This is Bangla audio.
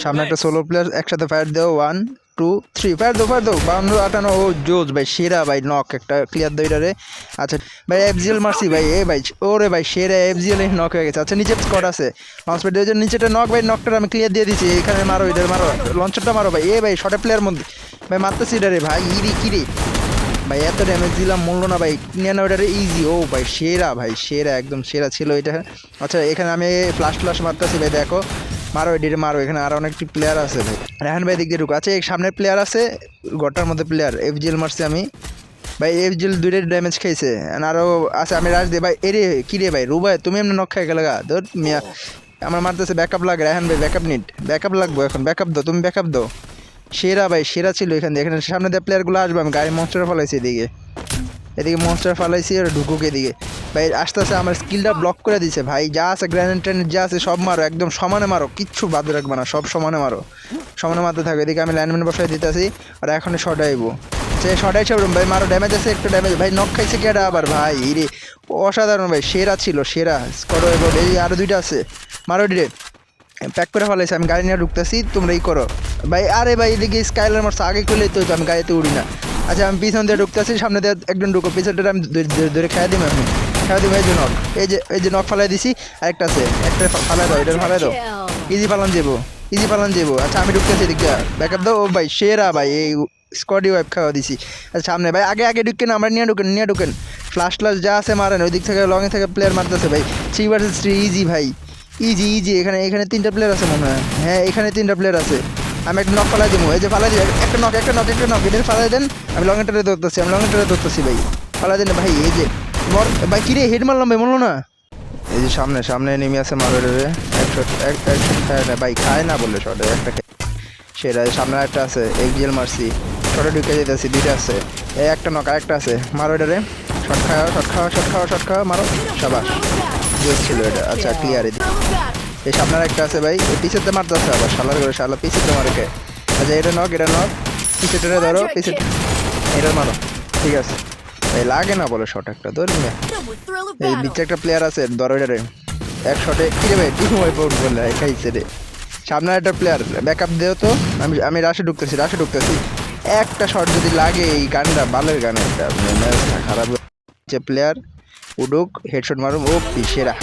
সামনে একটা সোলো প্লেয়ার, একসাথে ফায়ার দেও 1 2 3 ফায়ার দাও 52 58 ও জোজ ভাই, সেরা ভাই, নক একটা ক্লিয়ার দইটারে। আচ্ছা ভাই এফজিএল মারছি ভাই, এ ভাই ওরে ভাই সেরা এফজিএল নক হয়ে গেছে। আচ্ছা নিচে স্কোয়াড আছে, লঞ্চ প্যাড দিয়ে নিচেটা নক ভাই, নকটা আমি ক্লিয়ার দিয়ে দিচ্ছি। এখানে মারো, এটার মারো, লঞ্চটা মারো ভাই। এ ভাই শর্ট প্লেয়ার মধ্যে ভাই মারতেছি এটারে ভাই, ইরি কিরে ভাই, এত ড্যামেজ দিলাম মূল্য না ভাই, নিয়ে না ওটারে ইজি। ও ভাই সেরা ভাই, সেরা একদম সেরা ছিল এটা। আচ্ছা এখানে আমি ফ্লাশ মারতেছি ভাই, দেখো মারো এডিটে মারো, এখানে আরও অনেকটি প্লেয়ার আছে ভাই। রেহান ভাই দিক দিয়ে ঢুকো। আচ্ছা এই সামনে প্লেয়ার আছে, গোটার মধ্যে প্লেয়ার, এফজিএল মারছি আমি ভাই, এফজিএল দুইটাই ড্যামেজ খাইছে। আরও আছে, আমি রাশ দিই ভাই। এরে কিরে ভাই রুবাই, তুমি এমনি নক খাই গেলে গা ধর মিয়া, আমার মারতেছে ব্যাকআপ লাগে। রেহান ভাই ব্যাকআপ লাগবো এখন, ব্যাকআপ দাও, তুমি ব্যাকআপ দাও। সেরা ভাই সেরা ছিল এখানে, এখানে সামনে দিয়ে প্লেয়ারগুলো আসবে। আমি গাড়ি মনস্টার ফলাইছি এদিকে মনস্টার ফালাইছি, আর ঢুকুক এদিকে ভাই। আস্তে আস্তে আমার স্কিলটা ব্লক করে দিছে ভাই, যা আছে গ্র্যানেড ট্রেনেড যা আছে সব মারো, একদম সমানে মারো, কিচ্ছু বাদ রাখবে না, সব সমানে মারো, সমানে মারতে থাকবে। এদিকে আমি ল্যান্ডম্যান বসাই দিতেছি, আর এখন শর্ট আইবো, সে শর্ট আইসে ভাই মারো, ড্যামেজ আছে একটু ড্যামেজ ভাই, নক খাইছে কেডা আবার ভাই, রে অসাধারণ ভাই, সেরা ছিল সেরা। স্কোয়াড এই আরও দুইটা আছে, মারো ডিরে প্যাক করে ফেলাইছে। আমি গাড়ি নিয়ে ঢুকতেছি, তোমরা এই করো ভাই। আরে ভাই এদিকে স্কাইলার মারছে, আগে করলেই তো আমি গাড়িতে উড়ি না। আচ্ছা আমি পিছন দিয়ে ঢুকতেছি, সামনে দিয়ে একজন ঢুকো, পিছনটা আমি ধরে খাই দিই। আমি খাই দিব, এই যে নক, এই যে নক ফালাই দিছি, আরেকটা আছে, একটা ফালাই দাও, এটা ফালাই দাও, ইজি পালান যাবো। আচ্ছা আমি ঢুকতেছি এদিক দিয়ে, ব্যাকআপ দাও। ও ভাই সেরা ভাই, এই স্কোয়াডি ওয়াইপ খাওয়া দিছি। আচ্ছা সামনে ভাই, আগে ঢুকেন, আমরা নিয়ে ঢুকেন ফ্লাশ যা আছে মারেন, ওই দিক থেকে লঙে থেকে প্লেয়ার মারতেছে ভাই। 3 vs 3 ইজি ভাই, ইজি। এখানে 3টা প্লেয়ার আছে মনে হয়, হ্যাঁ এখানে 3টা প্লেয়ার আছে। আমি একটা নক ফালাই দেবো, এই যে ফালাই দিই, একটা নক এটা ফালাই দেন। আমি লংটারে ধরতেছি ভাই, ফালাই দেন ভাই। এই যে মর ভাই, কিরে হেড মারলাম ভাই, মরলো না। এই যে সামনে নেমে আছে, মারো রে এক শট খায় না ভাই, খায় না বললে শটে একটা সেটা। সামনে একটা আছে, এক্সিএল মারছি, শটে ঢুকে যেতেছি, দুইটা আছে, এই একটা নক, আরেকটা আছে, মারো এটা রে, শট খাওয়া মারো, সাবাস, জোস ছিল এটা। আচ্ছা ক্লিয়ার। এই সামনের একটা আছে ভাই, পিছেতে মারতেছে আবার, শালা পিছেতে মারে কে। আচ্ছা এটা নক পিছেটা ধরো, এটা মারো, ঠিক আছে এই লাগে না বলে শট একটা ধরি না। এই নিচে একটা প্লেয়ার আছে, ধরো এটা রে, এক শটে কিরে ভাই টিম ওয়াইপ আউট বললে খাইছে রে। সামনে একটা প্লেয়ার, ব্যাকআপ দেও তো, আমি রাশে ঢুকতেছি। একটা শট যদি লাগে, এই গানটা বালের গান, একটা খারাপ যে প্লেয়ার উডুক হেডশট মারুম, ও সেরা।